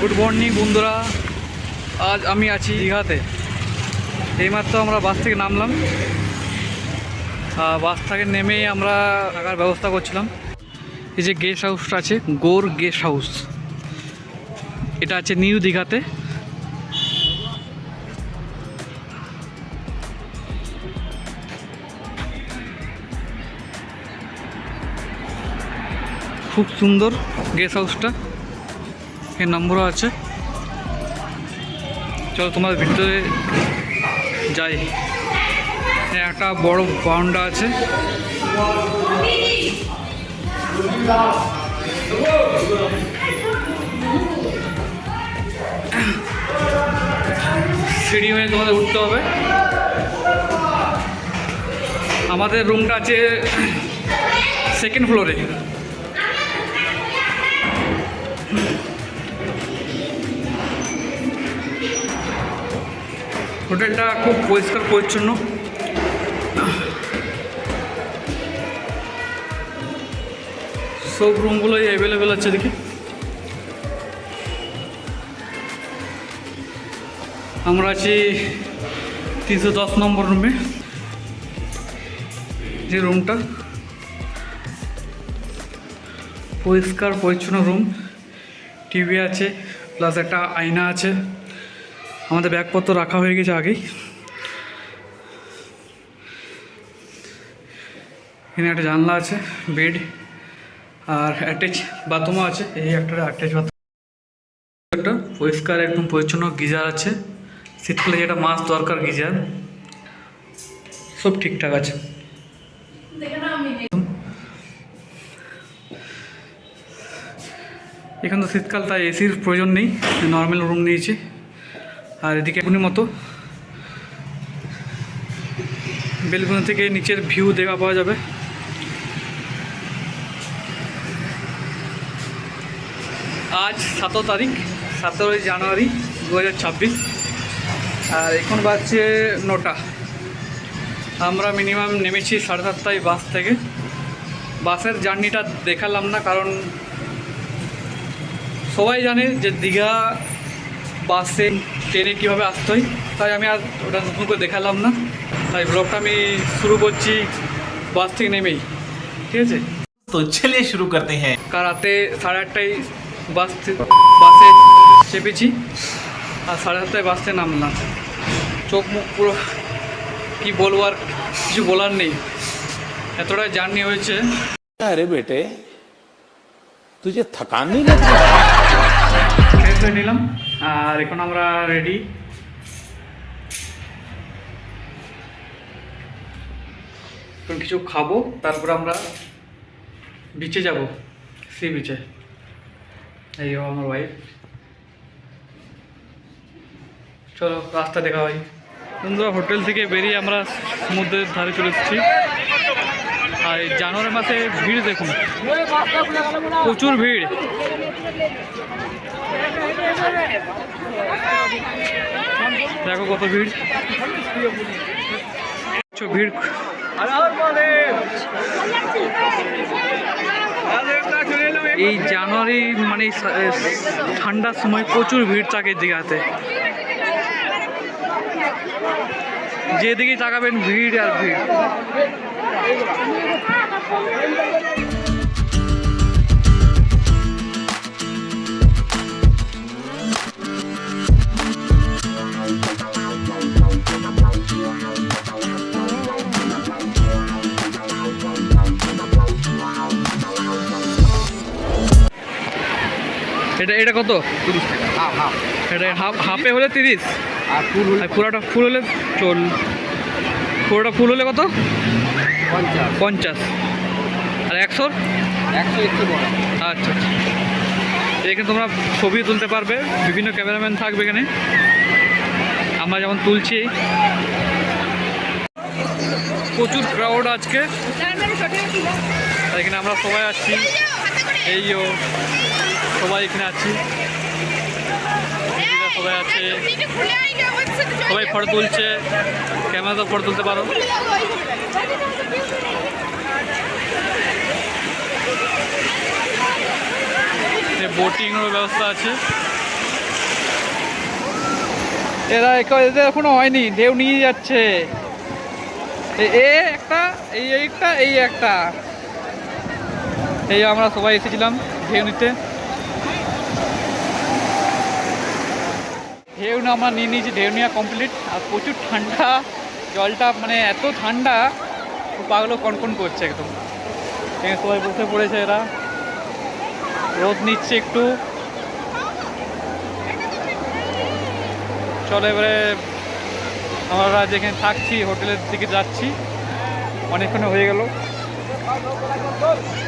Good morning বন্ধুরা, আজ আমি আছি দীঘাতে। এইমাত্র আমরা বাস থেকে নামলাম। বাস থেকে নেমেই আমরা থাকার ব্যবস্থা করছিলাম। এই যে গেস্ট হাউসটা আছে, গৌর গেস্ট হাউস, এটা আছে নিউ দীঘাতে। খুব সুন্দর গেস্ট হাউসটা, এর নম্বরও আছে। চলো তোমার ভিতরে যাই। একটা বড় বারান্দা আছে, সিঁড়ি হয়ে তোমাদের উঠতে হবে। আমাদের রুমটা আছে সেকেন্ড ফ্লোরে। হোটেলটা খুব পরিষ্কার পরিচ্ছন্ন। সব রুমগুলোই অ্যাভেলেবেল আছে। দেখি, আমরা আছি 310 নম্বর রুমে। যে রুমটা পরিষ্কার পরিচ্ছন্ন রুম, টিভি আছে, প্লাস একটা আয়না আছে। আমাদের ব্যাগপত্র রাখা হয়ে গেছে আগেই। এখানে একটা জানলা আছে, বেড আর অ্যাটাচ বাথরুমও আছে। এই একটা অ্যাটাচ বাথরুম, একটা পরিষ্কার একদম পরিচ্ছন্ন গিজার আছে। শীতকালে যেটা মাছ দরকার গিজার, সব ঠিকঠাক আছে। এখন তো শীতকাল, তাই এসির প্রয়োজন নেই, নর্মাল রুম নিয়েছি। আর এদিকে এখনই মতো বেলকনি থেকে নিচের ভিউ দেখা পাওয়া যাবে। আজ 7 তারিখ, 17 জানুয়ারি 2026, আর এখন বাজছে 9টা। আমরা মিনিমাম নেমেছি 7:30টায় বাস থেকে। বাসের জার্নিটা দেখালাম না, কারণ সবাই জানে যে দীঘা বাসে ট্রেনে কীভাবে আসতে হয়, তাই আমি আর ওটা নতুন করে দেখালাম না। তাই ব্লগটা আমি শুরু করছি বাস থেকে নেমেই, ঠিক আছে? তো চলিয়ে শুরু করতে হ্যাঁ। কাল রাতে 8:30টায় বাসে চেপেছি, আর 7:30টায় বাস থেকে নামলাম। চোখ মুখ পুরো কী বলবো, আর কিছু বলার নেই, এতটাই জার্নি হয়েছে। আরে বেটে তুঝে থকান নেই লাগছে? ফ্রেশ হয়ে নিলাম, আর এখন আমরা রেডি। এখন কিছু খাবো, তারপর আমরা বিচে যাব, সি বিচে। এই আমার ওয়াইফ। চলো রাস্তা দেখা হয়। বন্ধুরা, হোটেল থেকে বেরিয়ে আমরা সমুদ্রের ধারে চলে এসেছি। আর এই জানুয়ারি মাসে ভিড় দেখুন, প্রচুর ভিড়। দেখো কত ভিড়, ভিড়। এই জানুয়ারি মানে ঠান্ডার সময় প্রচুর ভিড় থাকে দীঘাতে। যেদিকেই তাকাবেন ভিড় আর ভিড়। এটা কত? 30 টাকা। হাফ এটা হাফে হলে 30, আর ফুল হলে পুরোটা ফুল হলে পুরোটা ফুল হলে কত? 50। আর 100? 100 একটু বড়। আচ্ছা, এখানে তোমরা ছবি তুলতে পারবে, বিভিন্ন ক্যামেরাম্যান থাকবে এখানে। আমরা যেমন তুলছি, প্রচুর ক্রাউড আজকে। এখানে আমরা সবাই আছি, এইও সবাই এখানে আছি, সবাই আছে, সবাই ফটো তুলছে। ক্যামেরাতে ফটো তুলতে পারো। বোটিংয়ের ব্যবস্থা আছে। এদের এখনো হয়নি, ঢেউ নিয়ে যাচ্ছে। এই একটা এই আমরা সবাই এসেছিলাম ঢেউ নিতে। ঢেউ না আমরা নিয়ে নিয়েছি, ঢেউ নেওয়া কমপ্লিট। আর প্রচুর ঠান্ডা জলটা, মানে এত ঠান্ডা পাগলো কনকন করছে একদম। এখানে সবাই বসে পড়েছে, এরা রোদ নিচ্ছে একটু। চলো এবারে আমরা যেখানে থাকছি হোটেলের দিকে যাচ্ছি। অনেকক্ষণ হয়ে গেল,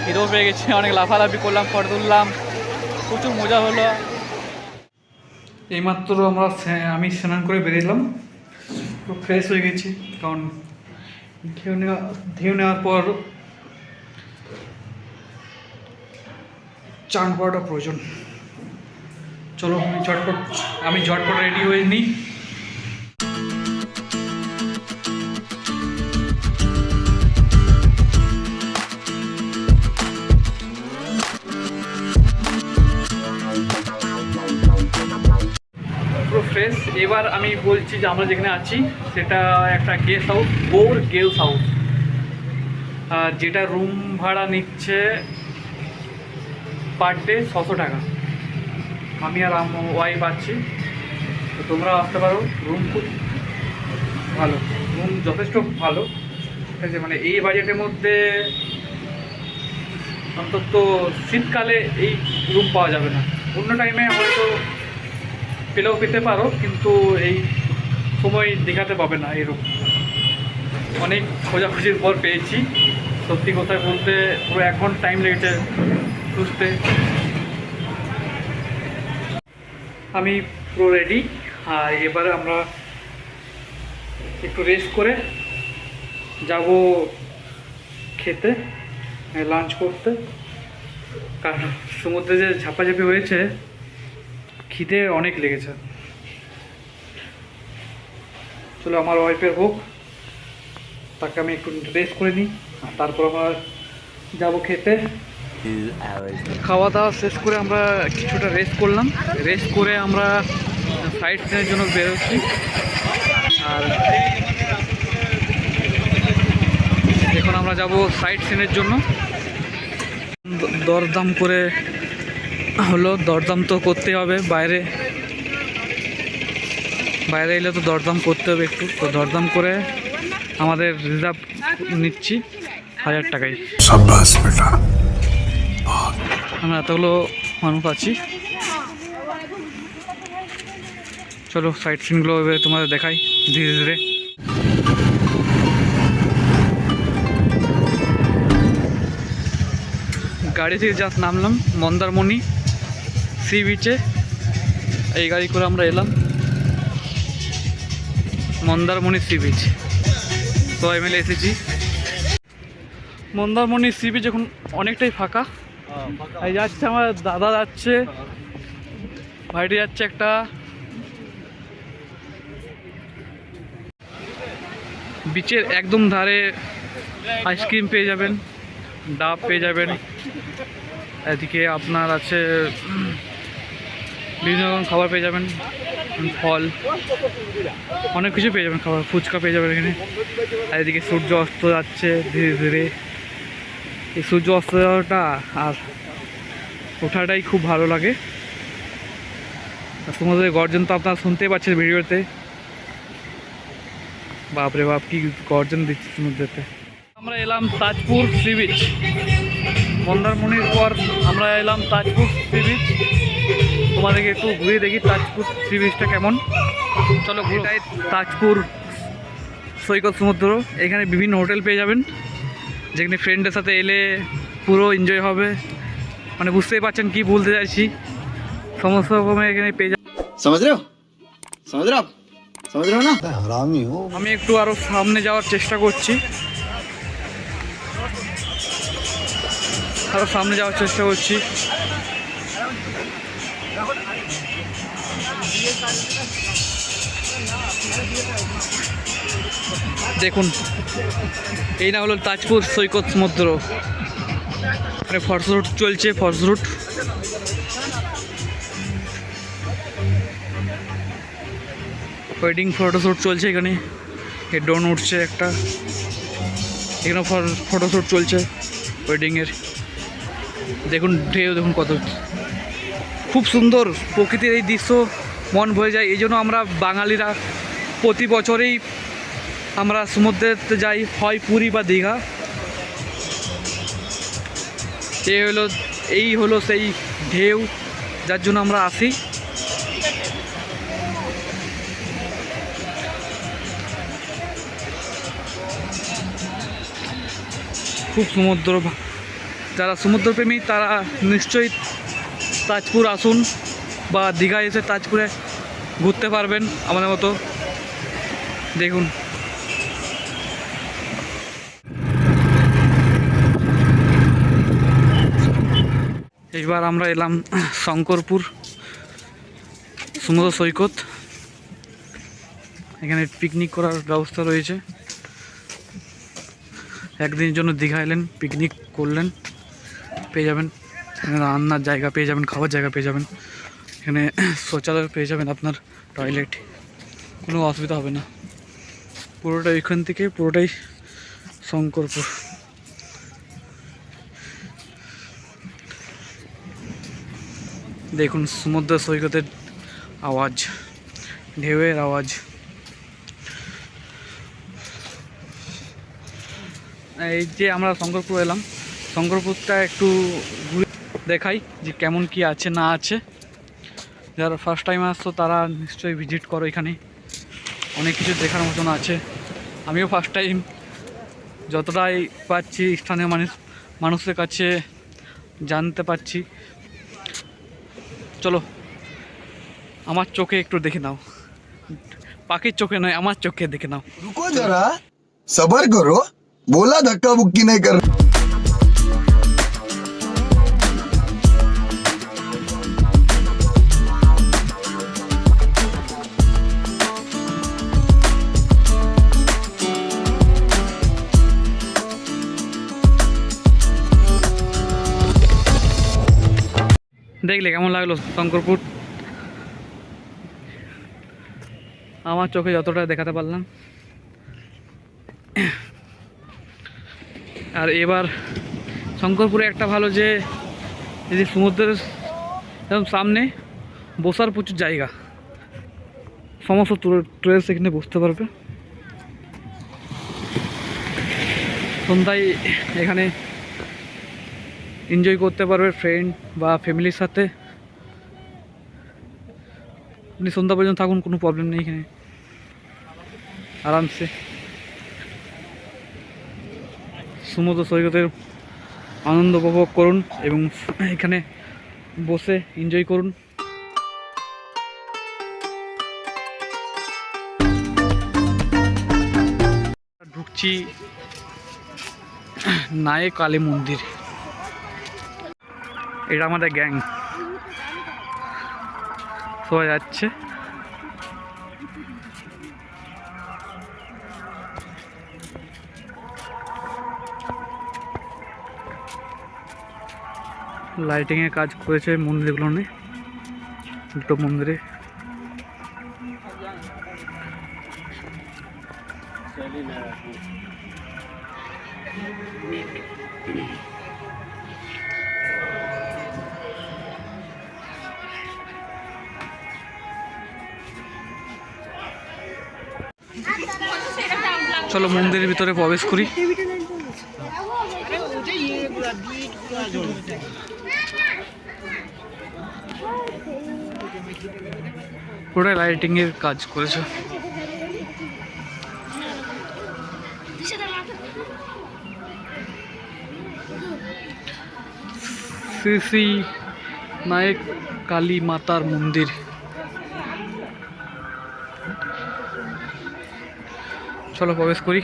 হিরো পেয়ে গেছি, অনেক লাফালাফি করলাম, ফটো তুললাম, প্রচুর মজা হলো। এইমাত্র আমি স্নান করে বেরিয়েলাম, খুব ফ্রেশ হয়ে গেছি, কারণ ঢেউ নেওয়ার পর চান করাটা প্রয়োজন। চলো আমি ঝটপট রেডি হয়ে নিই। পুরো ফ্রেশ। এবার আমি বলছি যে আমরা যেখানে আছি সেটা একটা guest house, Gour guest house, যেটা রুম ভাড়া নিচ্ছে পার ডে 600 টাকা। আমি আর ওয়াইফ আছি, তো তোমরা আসতে পারো। রুম খুব ভালো, রুম যথেষ্ট ভালো, ঠিক আছে। মানে এই বাজেটের মধ্যে অন্তত শীতকালে এই রুম পাওয়া যাবে না। অন্য টাইমে হয়তো পেলেও পেতে পারো, কিন্তু এই সময় দেখাতে পাবে না এই রুম। অনেক খোঁজাখুঁজির পর পেয়েছি, সত্যি কথা বলতে পুরো 1 ঘন্টা টাইম লেগেছে খুঁজতে। আমি পুরো রেডি। আর এবারে আমরা একটু রেস্ট করে যাব খেতে, লাঞ্চ করতে, কারণ সমুদ্রে যে ঝাপাঝাপি হয়েছে, খিদে অনেক লেগেছে। চলো আমার ওয়াইফের হোক, তাকে আমি একটু রেস্ট করে নিই, আর তারপর আমরা যাবো খেতে। খাওয়া দাওয়া শেষ করে আমরা কিছুটা রেস্ট করলাম। রেস্ট করে আমরা সাইট সিনের জন্য বেরোচ্ছি। আর এখন আমরা যাব সাইট সিনের জন্য। দরদাম করে হলো, দরদাম তো করতে হবে, বাইরে এলে তো দরদাম করতে হবে একটু। তো দরদাম করে আমাদের রিজার্ভ নিচ্ছি 1000 টাকায়। আমরা এতগুলো মানুষ আছি। চলো সাইট সিনগুলো এবারে তোমাদের দেখাই ধীরে ধীরে। গাড়ি থেকে জাস্ট নামলাম মন্দারমণি সি বিচে। এই গাড়ি করে আমরা এলাম মন্দারমণি সি বিচ, সবাই মিলে এসেছি। মন্দারমণি সি বিচ এখন অনেকটাই ফাঁকা। এই যাচ্ছে আমার দাদা, যাচ্ছে ভাইটি, যাচ্ছে একটা। বিচের একদম ধারে আইসক্রিম পেয়ে যাবেন, ডাব পেয়ে যাবেন। এদিকে আপনার আছে বিভিন্ন রকম খাবার পেয়ে যাবেন, ফল, অনেক কিছু পেয়ে যাবেন, খাবার, ফুচকা পেয়ে যাবেন এখানে। আর এদিকে সূর্য অস্ত যাচ্ছে ধীরে ধীরে। এই সূর্য অস্ত যাওয়াটা আর ওঠাটাই খুব ভালো লাগে। সমুদ্রের গর্জন তো আপনারা শুনতেই পাচ্ছেন ভিডিওতে। বাপরে বাপ, কি গর্জন দিচ্ছে সমুদ্রেতে। আমরা এলাম তাজপুর সি বিচ। মন্দারমণির পর আমরা এলাম তাজপুর সি বিচ। তোমাদেরকে একটু ঘুরিয়ে দেখি তাজপুর সি বিচটা কেমন। চলো ঘুরে। তাজপুর সৈকত সমুদ্র, এখানে বিভিন্ন হোটেল পেয়ে যাবেন, যেখানে ফ্রেন্ডের সাথে এলে পুরো এনজয় হবে। মানে বুঝতেই পারছেন কি বলতে চাইছি, সমস্ত রকমের এখানে পেয়ে যাবেন। না, আমি একটু আরো সামনে যাওয়ার চেষ্টা করছি, দেখুন এই না হলো তাজপুর সৈকত সমুদ্র। ফর্স রুট চলছে, ফর্স রুট। ওয়েডিং ফটোশ্যুট চলছে এখানে। এই ড্রোন উঠছে একটা, এখানে ফটোশ্যুট চলছে ওয়েডিংয়ের। দেখুন ঢেউ দেখুন কত, খুব সুন্দর প্রকৃতির এই দৃশ্য, মন ভরে যায়। এই জন্য আমরা বাঙালিরা প্রতি বছরেই আমরা সমুদ্রেতে যাই, হয় পুরী বা দীঘা। এই হলো সেই ঢেউ যার জন্য আমরা আসি। খুব সমুদ্র, যারা সমুদ্রপ্রেমী তারা নিশ্চয়ই তাজপুর আসুন বা দীঘায় এসে তাজপুরে ঘুরতে পারবেন আমাদের মতো। দেখুন এইবার আমরা এলাম শঙ্করপুর সমুদ্র সৈকত। এখানে পিকনিক করার ব্যবস্থা রয়েছে। একদিনের জন্য দীঘা এলেন, পিকনিক করলেন, পেয়ে যাবেন এখানে রান্নার জায়গা পেয়ে যাবেন, খাওয়ার জায়গা পেয়ে যাবেন, এখানে শৌচালয় পেয়ে যাবেন, আপনার টয়লেট, কোনো অসুবিধা হবে না। পুরোটা এখান থেকে পুরোটাই শঙ্করপুর। দেখুন সমুদ্র সৈকতের আওয়াজ, ঢেউয়ের আওয়াজ। এই যে আমরা শঙ্করপুর এলাম, শঙ্করপুরটা একটু ঘুরে দেখাই যে কেমন কি আছে না আছে। যারা ফার্স্ট টাইম আসতো তারা নিশ্চয়ই ভিজিট করো, এখানে অনেক কিছু দেখার মতন আছে। আমিও ফার্স্ট টাইম, যতটাই পাচ্ছি স্থানীয় মানুষের কাছে জানতে পারছি। চলো আমার চোখে একটু দেখে নাও, পাখির চোখে নয় আমার চোখে দেখে নাও। रुको जरा सबर करो बोला धक्का बुक्की नहीं कर দেখলে কেমন লাগলো শঙ্করপুর? আমার চোখে যতটা দেখাতে পারলাম। আর এবার শঙ্করপুরে একটা ভালো যে এই যে সমুদ্রের একদম সামনে বসার প্রচুর জায়গা, সমস্ত টুরিস্ট এখানে বসতে পারবে। সন্ধ্যায় এখানে এনজয় করতে পারবে ফ্রেন্ড বা ফ্যামিলির সাথে। আপনি সন্ধ্যা পর্যন্ত থাকুন, কোনো প্রবলেম নেই, এখানে আরামসে সমুদ্র সৈকতের আনন্দ উপভোগ করুন এবং এখানে বসে এনজয় করুন। ঢুকছি নায়ক কালী মন্দির। এটা আমাদের গ্যাং, সবাই যাচ্ছে। লাইটিংয়ের কাজ করেছে মন্দিরগুলো নিয়ে, দুটো মন্দিরে। চলো মন্দিরের ভিতরে প্রবেশ করি। পুরো লাইটিং এর কাজ করেছে। শ্রী শ্রী নায়ক কালী মাতার মন্দির। চলো প্রবেশ করি।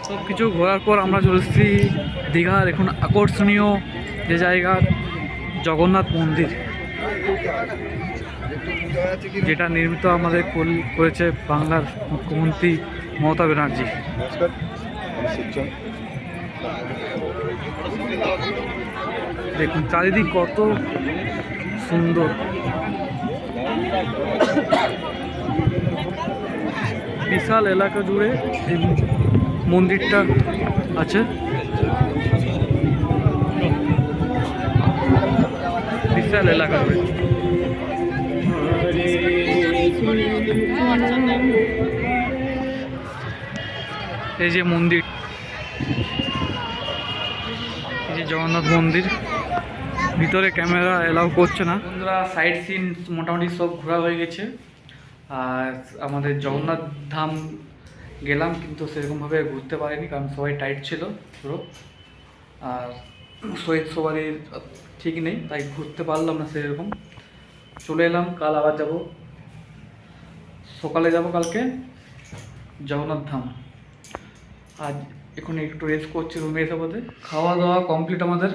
সব কিছু ঘোরার পর আমরা চলে এসেছি দীঘার এখন আকর্ষণীয় যে জায়গা, জগন্নাথ মন্দির, যেটা নির্মিত আমাদের করেছে বাংলার মুখ্যমন্ত্রী মমতা ব্যানার্জি। দেখুন চারিদিক কত সুন্দর, বিশাল এলাকা জুড়ে এই মন্দিরটা আছে। বিশাল এলাকা জুড়ে এই যে মন্দির, এই যে জগন্নাথ মন্দির, ভিতরে ক্যামেরা এলাও করছে না। বন্ধুরা সাইড সিন মোটামুটি সব ঘোরা হয়ে গেছে, আর আমাদের জগন্নাথ ধাম গেলাম কিন্তু সেরকমভাবে ঘুরতে পারিনি, কারণ সবাই টাইট ছিল পুরো, আর শহীদ সবারই ঠিক নেই, তাই ঘুরতে পারলাম না সেরকম। চলে এলাম, কাল আবার যাব, সকালে যাব কালকে জগন্নাথ ধাম। আজ এখন একটু রেস্ট করছি রুমে এসে বোধে। খাওয়া দাওয়া কমপ্লিট আমাদের,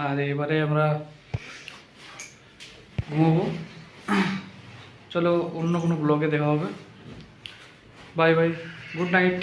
আর এবারে আমরা ঘুমোবো। চলো অন্য কোনো ব্লগে দেখা হবে। Bye bye, good night.